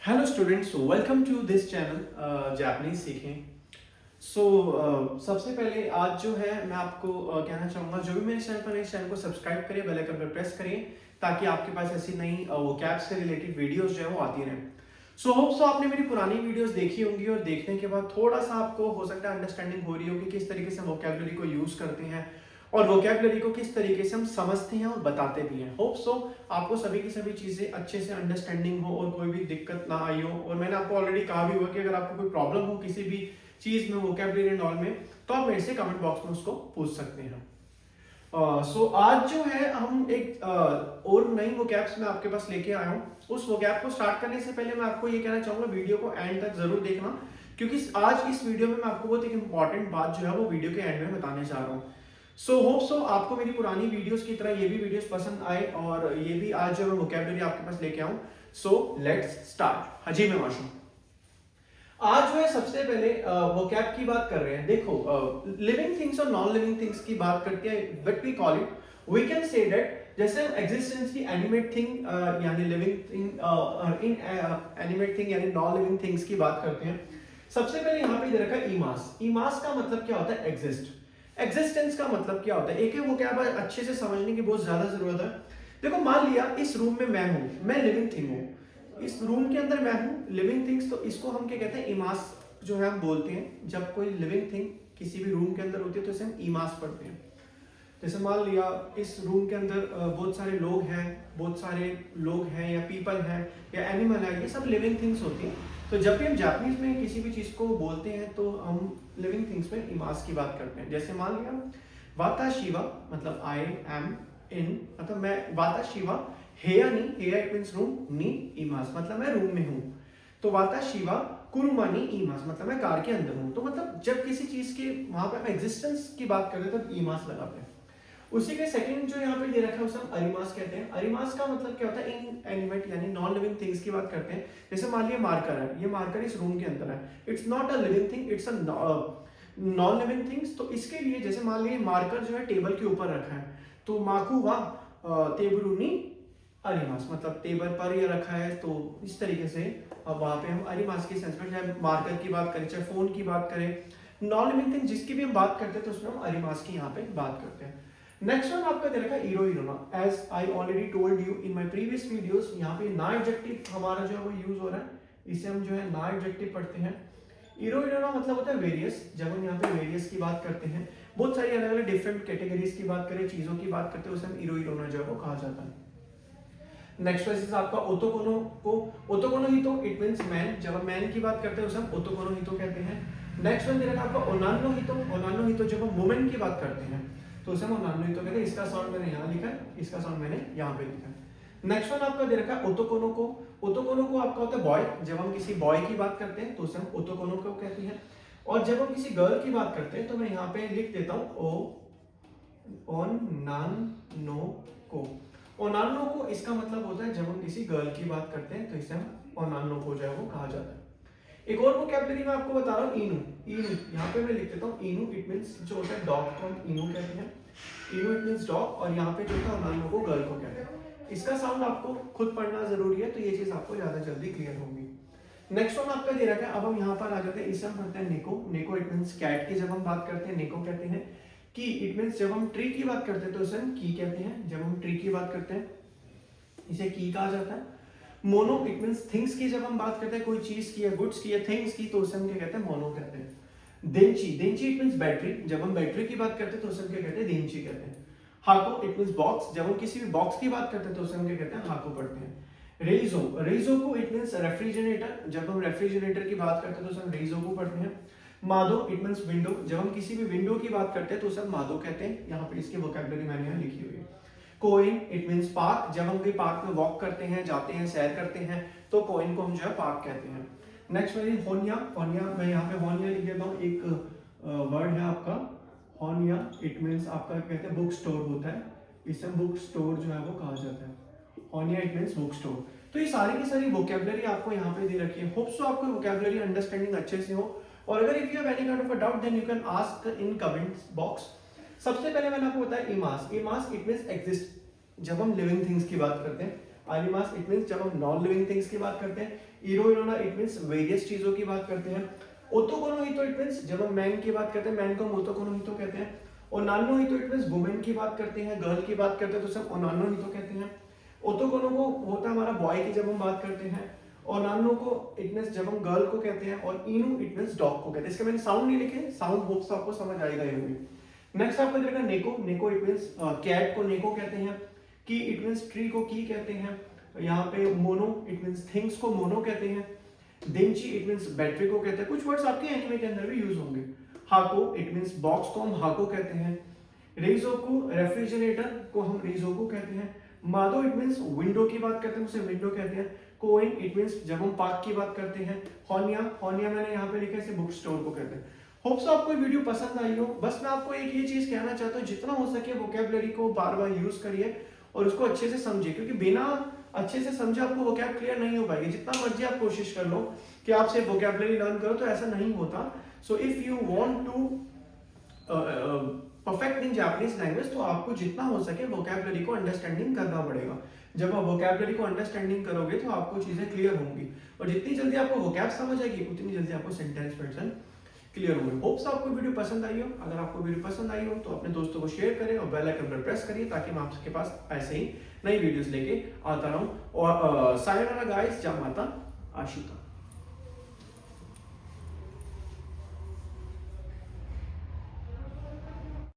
Hello students, welcome to this channel Japanese सीखें। सबसे पहले आज जो है मैं आपको कहना चाहूँगा, जो भी मेरे चैनल पर है इस चैनल को सब्सक्राइब करिए, बेल आइकन पर प्रेस करिए ताकि आपके पास ऐसी नई वोकैब्स से रिलेटेड वीडियोस जो है वो आती रहें। होप सो आपने मेरी पुरानी वीडियोस देखी होंगी और देखने के बाद थोड़ा सा आपको हो सकता है अंडरस्टैंडिंग हो रही होगी कि किस तरीके से वोकैबुलरी को यूज करते हैं और वोकैबुलरी को किस तरीके से हम समझते हैं और बताते भी हैं। होप सो आपको सभी की सभी चीजें अच्छे से अंडरस्टैंडिंग हो और कोई भी दिक्कत ना आई हो। और मैंने आपको ऑलरेडी कहा भी हुआ कि अगर आपको कोई प्रॉब्लम हो किसी भी चीज में, वोकैबुलरी एंड ऑल में, तो आप मेरे से कमेंट बॉक्स में उसको पूछ सकते हैं। आज जो है हम एक और नई वोकैब्स में आपके पास लेके आया हूँ। उस वोकैब को स्टार्ट करने से पहले मैं आपको ये कहना चाहूंगा, वीडियो को एंड तक जरूर देखना, क्योंकि आज इस वीडियो में मैं आपको बहुत एक इंपॉर्टेंट बात जो है वो वीडियो के एंड में बताने जा रहा हूँ। होप सो आपको मेरी पुरानी वीडियोस की तरह ये भी वीडियोस पसंद आए और ये भी आज जो मैं वोकैबुलरी आपके पास लेके आऊं। Let's start. हाजी मैं माशूम। आज जो है सबसे पहले वोकैब की बात कर रहे हैं। देखो, लिविंग थिंग्स और नॉन लिविंग थिंग्स की बात करते हैं, what we call it, we can say that. जैसे हम एग्जिस्टेंस की एनिमेट थिंग यानी living thing, inanimate thing यानी नॉन लिविंग थिंग्स की बात करते हैं। सबसे पहले यहाँ पे दे रखा है ईमास। ईमास का मतलब क्या होता है? एग्जिस्ट। एग्जिस्टेंस का मतलब क्या होता है? एक वो क्या अच्छे से समझने की बहुत ज्यादा जरूरत है। देखो, मान लिया इस रूम में मैं हूं, मैं लिविंग थिंग हूं, इस रूम के अंदर मैं हूं लिविंग थिंग्स, तो इसको हम क्या कहते हैं? इमास जो है हम बोलते हैं। जब कोई लिविंग थिंग किसी भी रूम के अंदर होती है तो इसे हम इमास पढ़ते हैं। जैसे मान लिया इस रूम के अंदर बहुत सारे लोग हैं, बहुत सारे लोग हैं या पीपल हैं या एनिमल है, ये सब लिविंग थिंग्स होती हैं। तो जब भी हम जापानीज में किसी भी चीज को बोलते हैं तो हम लिविंग थिंग्स में इमास की बात करते हैं। जैसे मान लिया वाता शिवा मतलब आई एम इन, मतलब मैं वाता शिवा हेया नी, हेया इट मींस रूम, नी इमास मतलब मैं रूम में हूँ। तो वाता शिवा कुरुमानी इमास मतलब मैं कार के अंदर हूँ। तो मतलब जब किसी चीज के वहां पे हम एग्जिस्टेंस की बात करते हैं तब इमास लगाते हैं। उसी के सेकंड जो यहाँ पे दे रखा है उसे हम अरिमास कहते हैं। अरिमास का मतलब क्या होता है? इन एनिमेट यानी नॉन लिविंग थिंग्स की बात करते हैं। जैसे मान लिया मार्कर है, ये मार्कर इस रूम के अंदर है, it's not a living thing, it's a non living things. तो इसके लिए जैसे मान लिया मार्कर जो है टेबल के ऊपर रखा है, तो माकू वा तेबरुनी अरिमास मतलब टेबल पर ये रखा है, तो इस तरीके से अब वहां पे हम अरिमास के सेंस में, चाहे मार्कर की बात करें चाहे फोन की बात करें, नॉन लिविंग थिंग जिसकी भी हम बात करते हैं तो उसमें हम अरिमास की यहाँ पे बात करते हैं। नेक्स्ट वन आपका दे रखा है इरो इरोना। As I already told you in my previous videos, यहाँ पे ना एडजेक्टिव हमारा जो है वो यूज हो रहा है, इसे हम जो है ना एडजेक्टिव पढ़ते हैं। इरो इरोना मतलब होता है वेरियस। जब हम यहाँ पे वेरियस की बात करते हैं, बहुत सारी अलग अलग डिफरेंट कैटेगरीज की बात करें, चीजों की बात करते हैं, उसे हम इरो इरोना जो है वो कहा जाता है। नेक्स्ट वर्सेस आपका ओतोकोनो को, ओतोकोनो ही तो इट मींस मैन। जब हम मैन की बात करते हैं उसे हम ओतोकोनो ही तो कहते हैं। नेक्स्ट वन दे रखा आपका ओनानो ही तो। ओनानो ही तो जब हम वुमेन की बात करते हैं तो उसे हम ओनानो ही तो कहते हैं। इसका साउंड मैंने यहाँ लिखा है, इसका साउंड मैंने यहाँ पे लिखा है। नेक्स्ट वन आपका दे रखा है ओतोकोनो को। ओतोकोनो को आपका होता है बॉय। जब हम किसी बॉय की बात करते हैं तो उसे हम ओतोकोनो को कहते हैं। और जब हम किसी गर्ल की बात करते हैं तो मैं यहाँ पे लिख देता हूँ ओ ओनानो को। ओनानो को इसका मतलब होता है जब हम किसी गर्ल की बात करते हैं तो इसे हम ओनानो को जो है वो कहा जाता है। एक और वोकैबुलरी मैं आपको बता रहा हूँ, इनू। इनू यहाँ पे मैं लिख देता हूँ, इनू इट मींस जो होता है डॉग को हम इनू कहते हैं। इनू इट मींस डॉग, और यहाँ पे जो होता है ओनानो को गर्ल को कहते हैं। इसका साउंड आपको खुद पढ़ना जरूरी है, तो ये चीज आपको ज्यादा जल्दी क्लियर होगी। नेक्स्ट वन आपका दे रखा है, अब हम यहाँ पर आ जाते हैं, इसे हम पढ़ते हैं नेको। नेको इट मींस कैट की जब हम बात करते हैं नेको कहते हैं। की इट मींस जब हम ट्री की बात करते हैं तो उसे हम की कहते हैं। जब हम ट्री की बात करते हैं इसे की कहा जाता है। मोनो इट मींस थिंग्स की जब हम बात करते हैं, कोई चीज की या गुड्स की या थिंग्स की, तो उसे हम क्या कहते हैं? मोनो कहते हैं। देंची, देंची इट मींस बैटरी। जब हम बैटरी की बात करते हैं तो उसे हम क्या कहते हैं? देंची कहते हैं। हाको इट मींस बॉक्स। जब हम किसी भी बॉक्स की बात करते हैं तो उसे हम क्या कहते हैं? हाको पढ़ते हैं। रेजो, रेजो को इट मींस रेफ्रिजरेटर। जब हम रेफ्रिजरेटर की बात करते हैं तो उसे हम रेजो को पढ़ते हैं। मादो इट मींस विंडो। जब हम किसी भी विंडो की बात करते हैं तो उसे हम मादो कहते हैं। यहाँ पे इसकी वोकैबुलरी मैंने यहाँ लिखी हुई है। Coin it means park. जब हम कोई पार्क में वॉक करते हैं, जाते हैं, सैर करते हैं, तो कोइन को हम जो है पार्क कहते हैं। नेक्स्ट मेरी होनिया। होनिया मैं यहाँ पे होनिया लिख देता हूँ। एक वर्ड है आपका होनिया, इट मींस आपका कहते हैं बुक स्टोर होता है, इसे बुक स्टोर जो है वो कहा जाता है। होनिया इट मींस बुक स्टोर। तो ये सारी की सारी वोकैबुलरी आपको यहाँ पे दे रखी है। होप सो आपको वोकैबुलरी अंडरस्टैंडिंग अच्छे से हो। और अगर if you have any kind of a doubt then you can ask in comments box. सबसे पहले मैंने आपको बताया इमास। इमास इट मींस एग्जिस्ट। जब हम लिविंग थिंग्स की बात करते हैं, एनिमास इट मींस जब हम नॉन लिविंग थिंग्स की बात करते हैं। इरो इरोना इट मींस वेरियस चीजों की बात करते हैं। ओतोकोनो हितो इट मींस जब हम मैन की बात करते हैं, मैन को हम ओतोकोनो हितो कहते हैं। और नानो हितो इट मींस वुमेन की बात करते हैं, गर्ल की बात करते हैं तो सब ओनानो हितो कहते हैं। ओतोकोनो को होता है हमारा बॉय की जब हम बात करते हैं, और नानो को इट मींस जब हम गर्ल को कहते हैं, और इनु इट मींस डॉग को कहते हैं। इसके मैंने साउंड नहीं लिखे, साउंड होप्स आपको समझ आएगा ये भी। नेक्स्ट आपको देखा नेको, नेको इट मींस कैट को नेको कहते हैं, की इट मींस ट्री को की कहते हैं, यहाँ पे मोनो इट मींस थिंग्स को मोनो कहते हैं, देंची इट मींस बैटरी को कहते हैं। कुछ वर्ड्स आपके एनिमे के अंदर भी यूज होंगे। हाको इट मींस बॉक्स को हम हाको कहते हैं। रेजोकू रेफ्रिजरेटर को हम रेजोकू कहते हैं। मादो इट मींस विंडो की बात करते हैं, उसे विंडो कहते हैं। कोइन इट मींस जब हम पार्क की बात करते हैं। होनिया, होनिया मैंने यहाँ पे लिखा है, इसे बुक स्टोर को कहते हैं। होप्स आपको वीडियो पसंद आई हो। बस मैं आपको एक ये चीज कहना चाहता हूँ, जितना हो सके वोकैबुलरी को बार बार यूज करिए और उसको अच्छे से समझिए, क्योंकि बिना अच्छे से समझे आपको वोकैब क्लियर नहीं हो पाएगी। जितना मर्जी आप कोशिश कर लो कि आप सिर्फ वोकैबुलरी लर्न करो, तो ऐसा नहीं होता। So if you want to perfect in Japanese language, तो आपको जितना हो सके वोकैबुलरी को अंडरस्टैंडिंग करना पड़ेगा। जब आप वोकैबुलरी को अंडरस्टैंडिंग करोगे तो आपको चीजें क्लियर होंगी, और जितनी जल्दी आपको वोकैब समझ आएगी उतनी जल्दी आपको सेंटेंस पैटर्न क्लियर होंगे। होप्स आपको वीडियो पसंद आई हो। अगर आपको वीडियो पसंद आई हो तो अपने दोस्तों को शेयर करें और बेल आइकन पर प्रेस करिए, ताकि मैं आपके पास ऐसे ही नई वीडियोस लेके आता रहूं। और सायोनारा गाइस, जय माता आशिता।